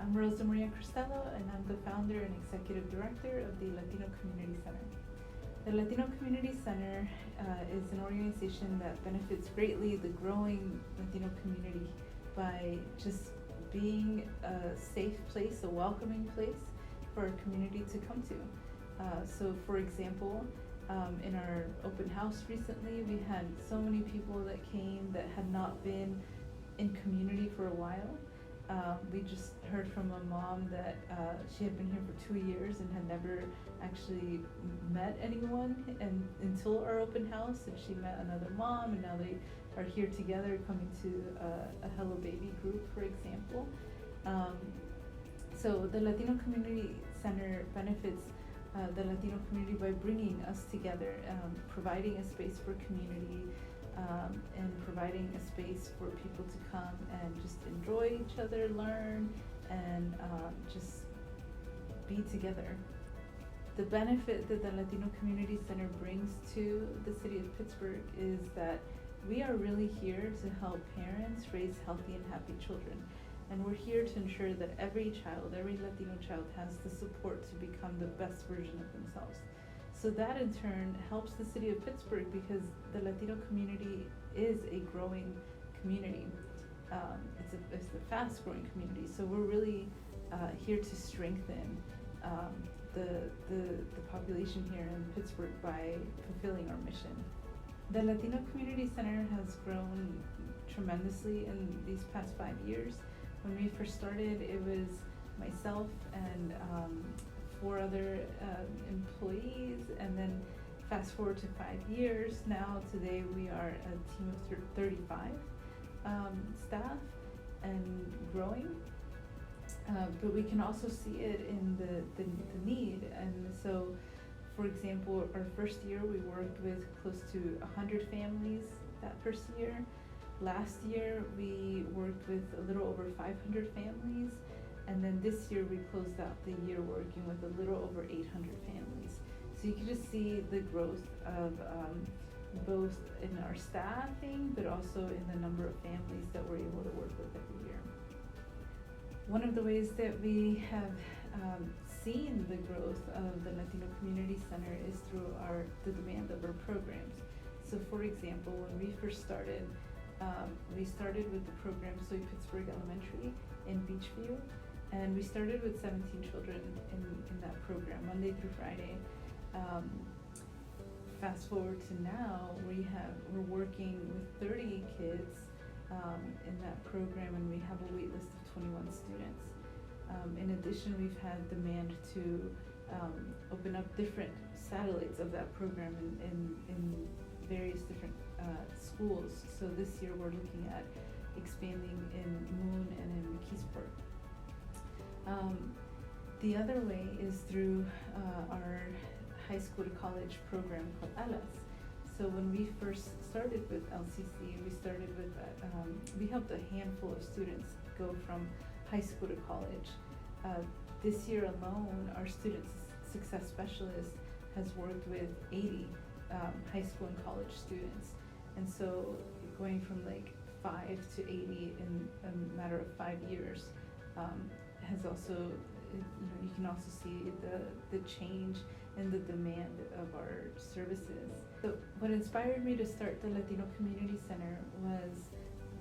I'm Rosa Maria Cristello, and I'm the founder and executive director of the Latino Community Center. The Latino Community Center is an organization that benefits greatly the growing Latino community by just being a safe place, a welcoming place for our community to come to. So for example, in our open house recently, we had so many people that came that had not been in community for a while. We just heard from a mom that she had been here for 2 years and had never actually met anyone until our open house, and she met another mom, and now they are here together coming to a Hello Baby group, for example. So the Latino Community Center benefits the Latino community by bringing us together, providing a space for community, and providing a space for people to come and just enjoy each other, learn, and just be together. The benefit that the Latino Community Center brings to the city of Pittsburgh is that we are really here to help parents raise healthy and happy children. And we're here to ensure that every child, every Latino child, has the support to become the best version of themselves. So that in turn helps the city of Pittsburgh because the Latino community is a growing community. It's a fast growing community. So we're really here to strengthen the population here in Pittsburgh by fulfilling our mission. The Latino Community Center has grown tremendously in these past 5 years. When we first started, it was myself and 4 other employees, and then fast forward to 5 years. Now today we are a team of 35 staff and growing. But we can also see it in the need. And so, for example, our first year we worked with close to 100 families that first year. Last year we worked with a little over 500 families. And then this year we closed out the year working with a little over 800 families. So you can just see the growth of both in our staffing, but also in the number of families that we're able to work with every year. One of the ways that we have seen the growth of the Latino Community Center is through the demand of our programs. So for example, when we first started, we started with the program Soy Pittsburgh Elementary in Beachview, and we started with 17 children in that program, Monday through Friday. Fast forward to now, we're working with 30 kids in that program, and we have a wait list of 21 students. In addition, we've had demand to open up different satellites of that program in various different schools. So this year we're looking at expanding in Moon and in McKeesport. The other way is through our high school to college program called ALAS. So when we first started with LCC, we helped a handful of students go from high school to college. This year alone, our student success specialist has worked with 80 high school and college students. And so going from like 5 to 80 in a matter of 5 years has also, you can also see the change in the demand of our services. So what inspired me to start the Latino Community Center was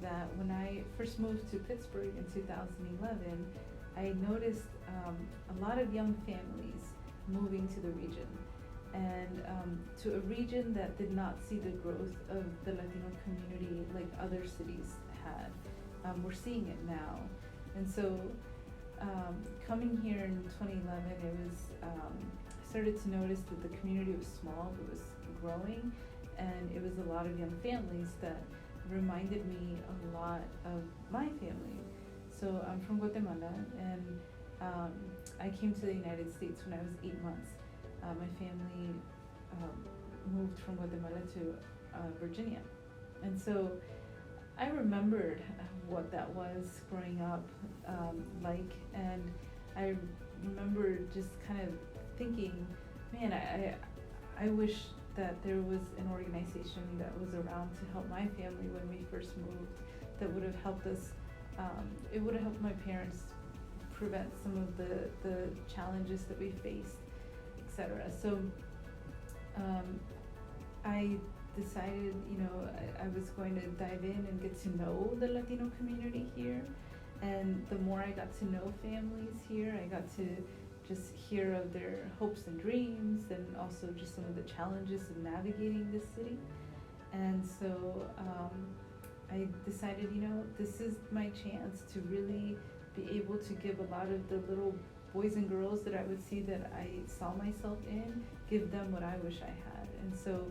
that when I first moved to Pittsburgh in 2011, I noticed a lot of young families moving to the region, and to a region that did not see the growth of the Latino community like other cities had. We're seeing it now. And so coming here in 2011, I started to notice that the community was small, but was growing, and it was a lot of young families that reminded me a lot of my family. So I'm from Guatemala, and I came to the United States when I was 8 months. My family moved from Guatemala to Virginia. And so I remembered what that was growing up like, and I remember just kind of thinking, man, I wish that there was an organization that was around to help my family when we first moved, that would have helped us. It would have helped my parents prevent some of the challenges that we faced, etc. So I decided, I was going to dive in and get to know the Latino community here. And the more I got to know families here, I got to just hear of their hopes and dreams, and also just some of the challenges of navigating this city. And so I decided, this is my chance to really be able to give a lot of the little boys and girls that I would see that I saw myself in, give them what I wish I had. And so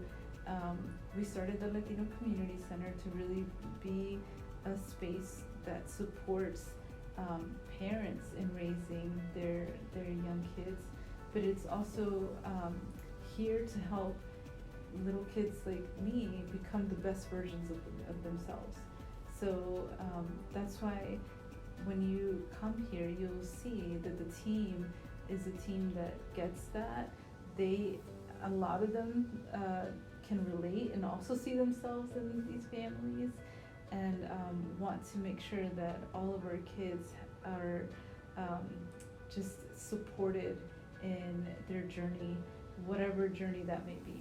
we started the Latino Community Center to really be a space that supports parents in raising their young kids, but it's also here to help little kids like me become the best versions of themselves. So that's why when you come here, you'll see that the team is a team that gets that. A lot of them can relate and also see themselves in these families, and want to make sure that all of our kids are just supported in their journey, whatever journey that may be,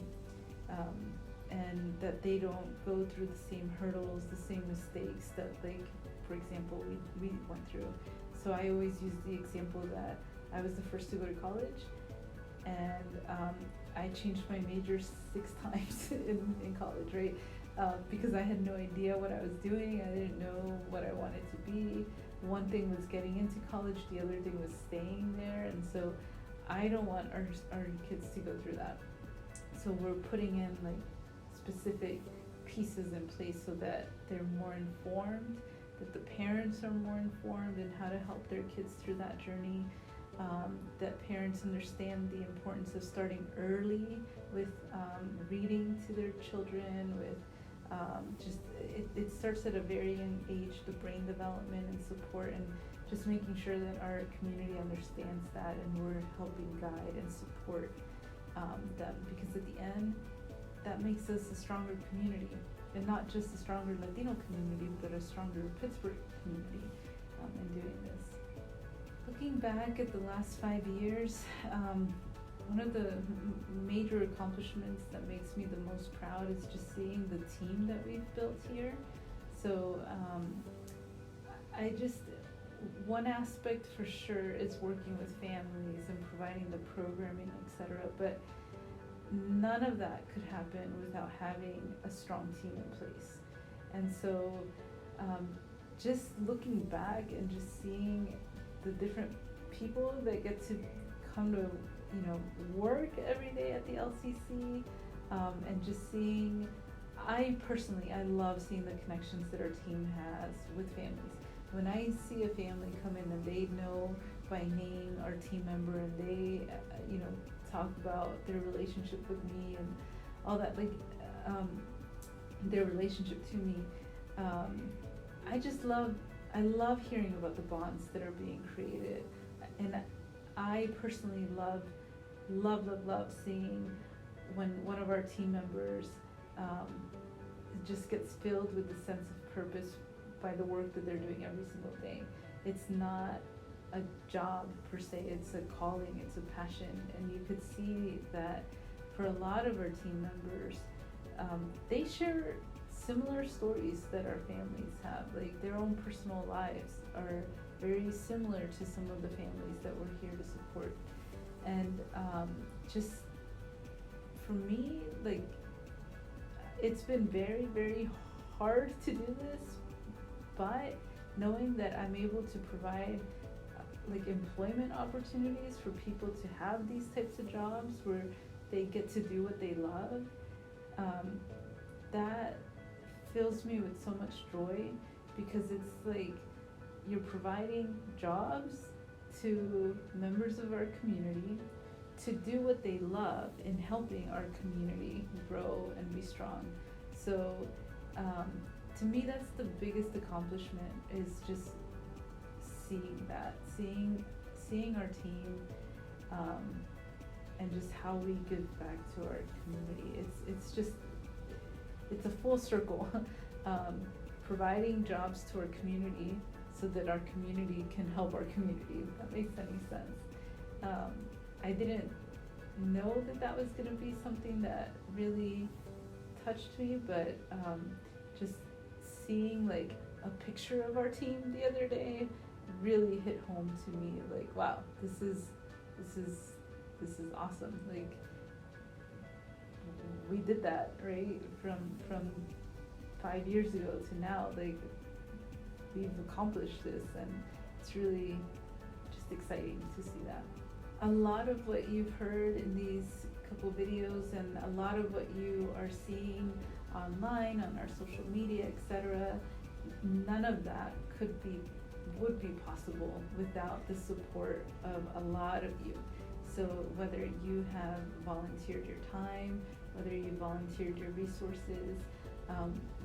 and that they don't go through the same hurdles, the same mistakes that, like, for example, we went through. So I always use the example that I was the first to go to college, and I changed my major 6 times in college, right? Because I had no idea what I was doing. I didn't know what I wanted to be. One thing was getting into college, the other thing was staying there, and so I don't want our kids to go through that. So we're putting in like specific pieces in place so that they're more informed, that the parents are more informed in how to help their kids through that journey, that parents understand the importance of starting early with reading to their children, with it starts at a very young age, the brain development and support, and just making sure that our community understands that, and we're helping guide and support them, because at the end, that makes us a stronger community, and not just a stronger Latino community, but a stronger Pittsburgh community in doing this. Looking back at the last 5 years, one of the major accomplishments that makes me the most proud is just seeing the team that we've built here. So one aspect for sure is working with families and providing the programming, etc. But none of that could happen without having a strong team in place. And so just looking back and just seeing the different people that get to come to work every day at the LCC, and just seeing, I love seeing the connections that our team has with families. When I see a family come in and they know by name our team member, and they talk about their relationship with me and all that, like their relationship to me, I love hearing about the bonds that are being created. And I personally love seeing when one of our team members just gets filled with a sense of purpose by the work that they're doing every single day. It's not a job per se, it's a calling, it's a passion, and you could see that for a lot of our team members, they share similar stories that our families have. Like, their own personal lives are very similar to some of the families that we're here to support. And just for me, like, it's been very, very hard to do this, but knowing that I'm able to provide like employment opportunities for people to have these types of jobs where they get to do what they love, that fills me with so much joy, because it's like you're providing jobs to members of our community to do what they love in helping our community grow and be strong. So to me, that's the biggest accomplishment, is just seeing our team, and just how we give back to our community. It's a full circle. Providing jobs to our community so that our community can help our community, if that makes any sense. I didn't know that that was gonna be something that really touched me, but just seeing like a picture of our team the other day really hit home to me. Like, wow, this is awesome. Like, we did that, right? From 5 years ago to now, like, we've accomplished this, and it's really just exciting to see that. A lot of what you've heard in these couple videos and a lot of what you are seeing online, on our social media, etc., none of that would be possible without the support of a lot of you. So whether you have volunteered your time, whether you volunteered your resources,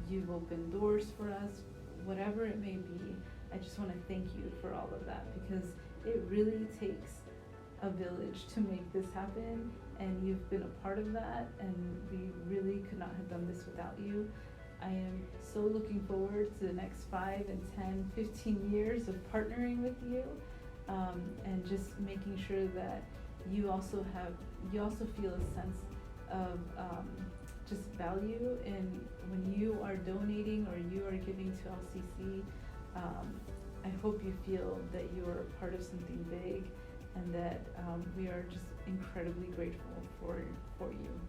you've opened doors for us, whatever it may be, I just want to thank you for all of that, because it really takes a village to make this happen, and you've been a part of that, and we really could not have done this without you. I am so looking forward to the next 5 and 10, 15 years of partnering with you, and just making sure that you also feel a sense of just value in when you are donating or you are giving to LCC. I hope you feel that you are a part of something big, and that we are just incredibly grateful for you.